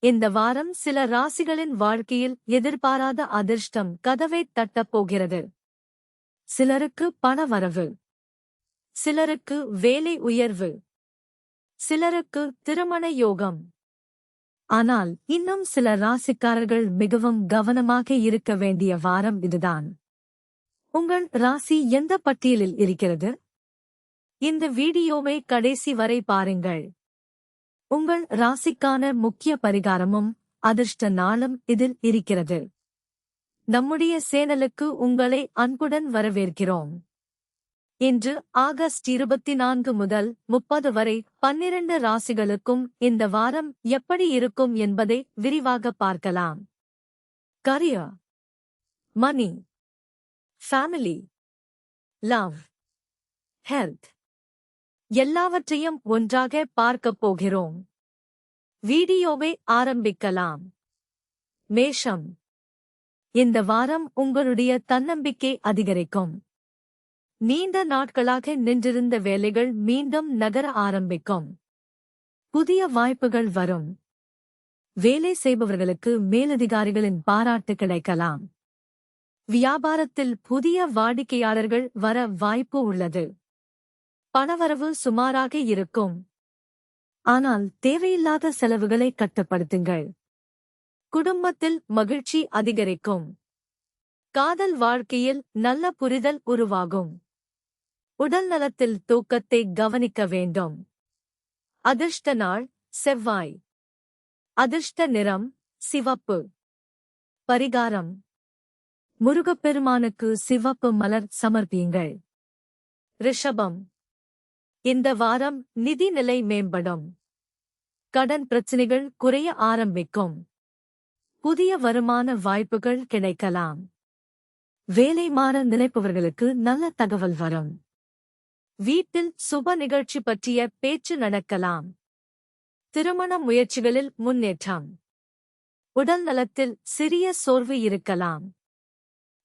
இந்த வாரம் சில ராசிகளின் வாழ்க்கையில் எதிர்பாராத அதிர்ஷ்டம் கதவைத் தட்டப் போகிறது. சிலருக்கு பணவரவு, சிலருக்கு வேலை உயர்வு, சிலருக்கு திருமண யோகம். ஆனால் இன்னும் சில ராசிக்காரர்கள் மிகவும் கவனமாக இருக்க வேண்டிய வாரம் இதுதான். உங்கள் ராசி எந்த பட்டியலில் இருக்கிறது? இந்த வீடியோவை கடைசி வரை பாருங்கள். உங்கள் ராசிக்கான முக்கிய பரிகாரமும் அதிர்ஷ்ட நாளும் இதில் இருக்கிறது. நம்முடைய சேனலுக்கு உங்களை அன்புடன் வரவேற்கிறோம். இன்று ஆகஸ்ட் 24 முதல் 30 வரை 12 ராசிகளுக்கும் இந்த வாரம் எப்படி இருக்கும் என்பதை விரிவாக பார்க்கலாம். கரியர், மணி, ஃபேமிலி, லவ், ஹெல்த் எல்லாவற்றையும் ஒன்றாக பார்க்கப் போகிறோம். வீடியோவை ஆரம்பிக்கலாம். மேஷம். இந்த வாரம் உங்களுடைய தன்னம்பிக்கை அதிகரிக்கும். நீண்ட நாட்களாக நின்றிருந்த வேலைகள் மீண்டும் நகர ஆரம்பிக்கும். புதிய வாய்ப்புகள் வரும். வேலை செய்பவர்களுக்கு மேலதிகாரிகளின் பாராட்டு கிடைக்கலாம். வியாபாரத்தில் புதிய வாடிக்கையாளர்கள் வர வாய்ப்பு உள்ளது. பணவரவு சுமாராக இருக்கும். ஆனால் தேவையில்லாத செலவுகளை கட்டுப்படுத்துங்கள். குடும்பத்தில் மகிழ்ச்சி அதிகரிக்கும். காதல் வாழ்க்கையில் நல்ல புரிதல் உருவாகும். உடல் நலத்தில் தூக்கத்தை கவனிக்க வேண்டும். அதிர்ஷ்ட நாள் செவ்வாய். அதிர்ஷ்ட நிறம் சிவப்பு. பரிகாரம்: முருகப்பெருமானுக்கு சிவப்பு மலர் சமர்ப்பியுங்கள். ரிஷபம். இந்த வாரம் நிதி நிலை மேம்படும். கடன் பிரச்சினைகள் குறைய ஆரம்பிக்கும். புதிய வருமான வாய்ப்புகள் கிடைக்கலாம். வேலை மாற நினைப்பவர்களுக்கு நல்ல தகவல் வரும். வீட்டில் சுப நிகழ்ச்சி பற்றிய பேச்சு நடக்கலாம். திருமண முயற்சிகளில் முன்னேற்றம். உடல் நலத்தில் சிறிய சோர்வு இருக்கலாம்.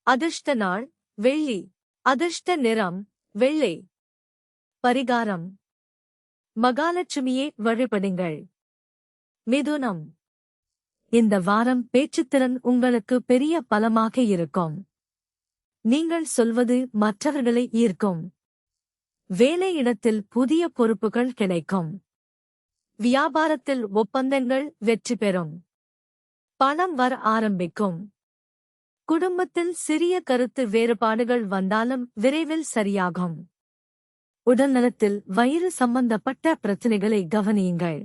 அதிர்ஷ்ட நாள் வெள்ளி. அதிர்ஷ்ட நிறம் வெள்ளை. பரிகாரம்: மகாலட்சுமியை வழிபடுங்கள். மிதுனம். இந்த வாரம் பேச்சுத்திறன் உங்களுக்கு பெரிய பலமாக இருக்கும். நீங்கள் சொல்வது மற்றவர்களை ஈர்க்கும். வேலையிடத்தில் புதிய பொறுப்புகள் கிடைக்கும். வியாபாரத்தில் ஒப்பந்தங்கள் வெற்றி பெறும். பணம் வர ஆரம்பிக்கும். குடும்பத்தில் சிறிய கருத்து வேறுபாடுகள் வந்தாலும் விரைவில் சரியாகும். உடல்நலத்தில் வயிறு சம்பந்தப்பட்ட பிரச்சினைகளை கவனியுங்கள்.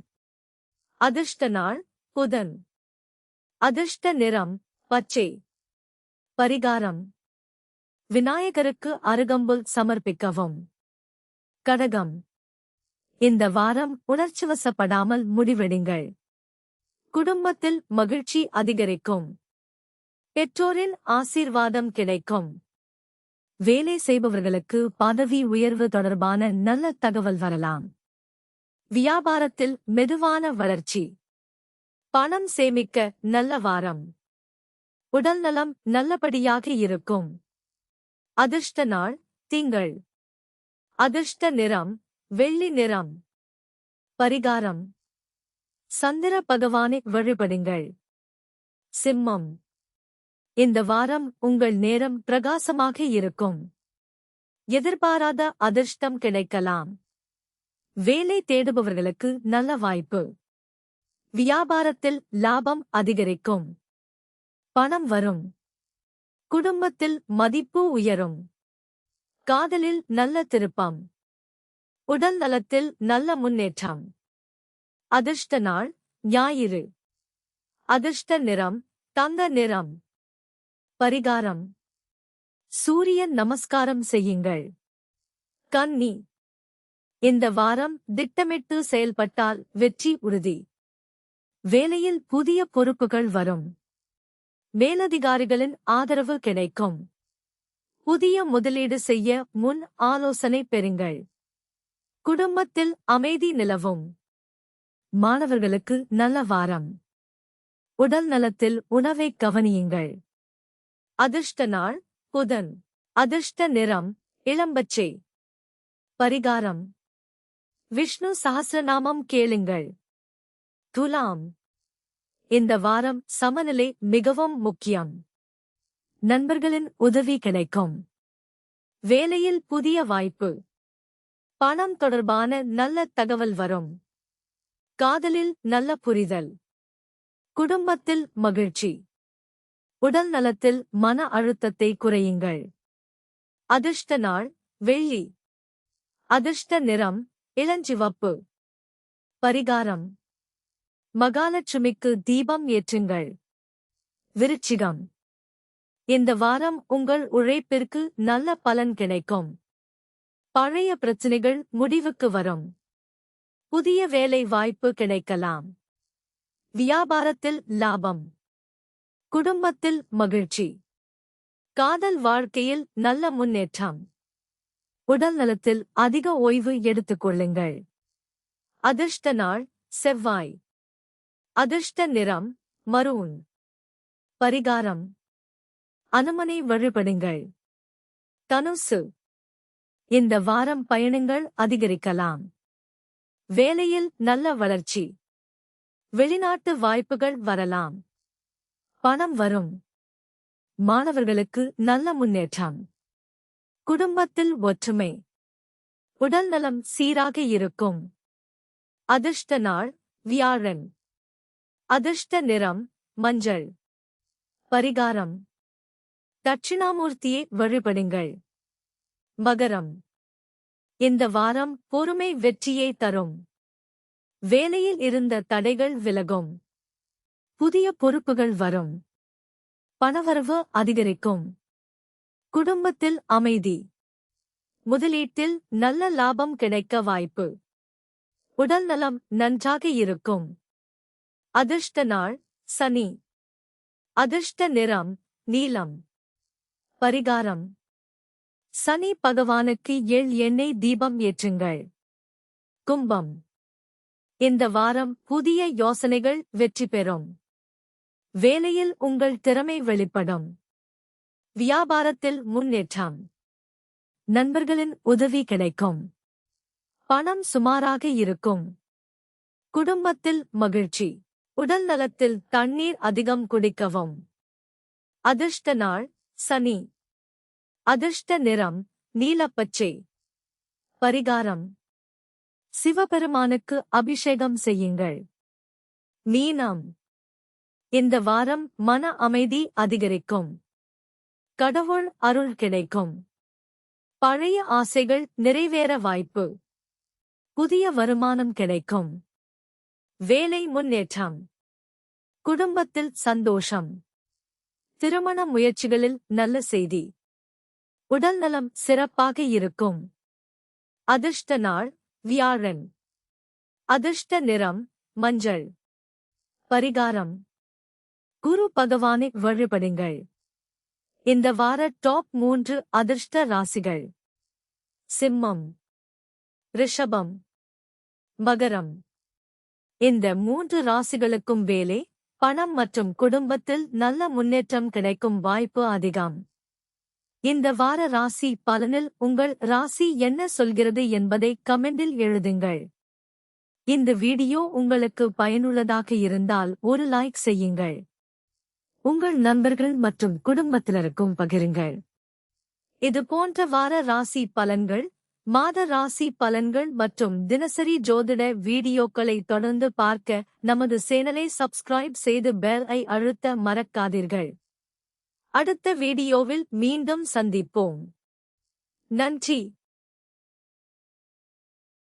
அதிர்ஷ்ட நாள் புதன். அதிர்ஷ்ட நிறம் பச்சை. பரிகாரம்: விநாயகருக்கு அருகம்புல் சமர்ப்பிக்கவும். கடகம். இந்த வாரம் உணர்ச்சிவசப்படாமல் முடிவெடுங்கள். குடும்பத்தில் மகிழ்ச்சி அதிகரிக்கும். பெற்றோரின் ஆசீர்வாதம் கிடைக்கும். வேலை செய்பவர்களுக்கு பதவி உயர்வு தொடர்பான நல்ல தகவல் வரலாம். வியாபாரத்தில் மெதுவான வளர்ச்சி. பணம் சேமிக்க நல்ல வாரம். உடல்நலம் நல்லபடியாக இருக்கும். அதிர்ஷ்ட நாள் திங்கள். அதிர்ஷ்ட நிறம் வெள்ளி நிறம். பரிகாரம்: சந்திர பகவானை வழிபடுங்கள். சிம்மம். இந்த வாரம் உங்கள் நேரம் பிரகாசமாக இருக்கும். எதிர்பாராத அதிர்ஷ்டம் கிடைக்கலாம். வேலை தேடுபவர்களுக்கு நல்ல வாய்ப்பு. வியாபாரத்தில் லாபம் அதிகரிக்கும். பணம் வரும். குடும்பத்தில் மதிப்பு உயரும். காதலில் நல்ல திருப்பம். உடல் நலத்தில் நல்ல முன்னேற்றம். அதிர்ஷ்ட நாள் ஞாயிறு. அதிர்ஷ்ட நிறம் தங்க நிறம். பரிகாரம்: சூரியன் நமஸ்காரம் செய்யுங்கள். கன்னி. இந்த வாரம் திட்டமிட்டு செயல்பட்டால் வெற்றி உறுதி. வேலையில் புதிய பொறுப்புகள் வரும். மேலதிகாரிகளின் ஆதரவு கிடைக்கும். புதிய முதலீடு செய்ய முன் ஆலோசனை பெறுங்கள். குடும்பத்தில் அமைதி நிலவும். மாணவர்களுக்கு நல்ல வாரம். உடல் நலத்தில் உணவை கவனியுங்கள். அதிர்ஷ்ட நாள் புதன். அதிர்ஷ்ட நிறம் இளம்பச்சை. பரிகாரம்: விஷ்ணு சஹஸ்ரநாமம் கேளுங்கள். துலாம். இந்த வாரம் சமநிலை மிகவும் முக்கியம். நண்பர்களின் உதவி கிடைக்கும். வேலையில் புதிய வாய்ப்பு. பணம் தொடர்பான நல்ல தகவல் வரும். காதலில் நல்ல புரிதல். குடும்பத்தில் மகிழ்ச்சி. உடல் நலத்தில் மன அழுத்தத்தை குறையுங்கள். அதிர்ஷ்ட நாள் வெள்ளி. அதிர்ஷ்ட நிறம் இளஞ்சிவப்பு. பரிகாரம். மகாலட்சுமிக்கு தீபம் ஏற்றுங்கள். விருச்சிகம். இந்த வாரம் உங்கள் உழைப்பிற்கு நல்ல பலன் கிடைக்கும். பழைய பிரச்சினைகள் முடிவுக்கு வரும். புதிய வேலை வாய்ப்பு கிடைக்கலாம். வியாபாரத்தில் லாபம். குடும்பத்தில் மகிழ்ச்சி. காதல் வாழ்க்கையில் நல்ல முன்னேற்றம். உடல் நலத்தில் அதிக ஓய்வு எடுத்துக் கொள்ளுங்கள். அதிர்ஷ்ட நாள் செவ்வாய். அதிர்ஷ்ட நிறம் மரூன். பரிகாரம். அனுமனை வழிபடுங்கள். தனுசு. இந்த வாரம் பயணங்கள் அதிகரிக்கலாம். வேலையில் நல்ல வளர்ச்சி. வெளிநாட்டு வாய்ப்புகள் வரலாம். பணம் வரும். மாணவர்களுக்கு நல்ல முன்னேற்றம். குடும்பத்தில் ஒற்றுமை. உடல் நலம் சீராக இருக்கும். அதிர்ஷ்ட நாள் வியாழன். அதிர்ஷ்ட நிறம் மஞ்சள். பரிகாரம். தட்சிணாமூர்த்தியை வழிபடுங்கள். மகரம். இந்த வாரம் பொறுமை வெற்றியை தரும். வேலையில் இருந்த தடைகள் விலகும். புதிய பொறுப்புகள் வரும். பணவரவு அதிகரிக்கும். குடும்பத்தில் அமைதி. முதலீட்டில் நல்ல லாபம் கிடைக்க வாய்ப்பு. உடல் நலம் நன்றாக இருக்கும். அதிர்ஷ்ட நாள் சனி. அதிர்ஷ்ட நிறம் நீலம். பரிகாரம். சனி பகவானுக்கு எண்ணெய் தீபம் ஏற்றுங்கள். கும்பம். இந்த வாரம் புதிய யோசனைகள் வெற்றி பெறும். வேலையில் உங்கள் திறமை வெளிப்படும். வியாபாரத்தில் முன்னேற்றம். நண்பர்களின் உதவி கிடைக்கும். பணம் சுமாராக இருக்கும். குடும்பத்தில் மகிழ்ச்சி. உடல் நலத்தில் தண்ணீர் அதிகம் குடிக்கவும். அதிர்ஷ்ட நாள் சனி. அதிர்ஷ்ட நிறம் நீலப்பச்சை. பரிகாரம். சிவபெருமானுக்கு அபிஷேகம் செய்யுங்கள். மீனம். இந்த வாரம் மன அமைதி அதிகரிக்கும். கடவுள் அருள் கிடைக்கும். பழைய ஆசைகள் நிறைவேற வாய்ப்பு. புதிய வருமானம் கிடைக்கும். வேலை முன்னேற்றம். குடும்பத்தில் சந்தோஷம். திருமண முயற்சிகளில் நல்ல செய்தி. உடல் நலம் சிறப்பாக இருக்கும். அதிர்ஷ்ட நாள் வியாழன். அதிர்ஷ்ட நிறம் மஞ்சள். பரிகாரம். குரு பகவானை வழிபடுங்கள். இந்த வார டாப் 3 அதிர்ஷ்ட ராசிகள். சிம்மம், ரிஷபம், மகரம். இந்த 3 ராசிகளுக்கும் வேலை, பணம் மற்றும் குடும்பத்தில் நல்ல முன்னேற்றம் கிடைக்கும் வாய்ப்பு அதிகம். இந்த வார ராசி பலனில் உங்கள் ராசி என்ன சொல்கிறது என்பதை கமெண்டில் எழுதுங்கள். இந்த வீடியோ உங்களுக்கு பயனுள்ளதாக இருந்தால் ஒரு லைக் செய்யுங்கள். உங்கள் நண்பர்கள் மற்றும் குடும்பத்தினருக்கும் பகிருங்கள். இது போன்ற வார ராசி பலன்கள், மாத ராசி பலன்கள் மற்றும் தினசரி ஜோதிட வீடியோக்களை தொடர்ந்து பார்க்க நமது சேனலை சப்ஸ்கிரைப் செய்து பெல் ஐ அழுத்த மறக்காதீர்கள். அடுத்த வீடியோவில் மீண்டும் சந்திப்போம். நன்றி.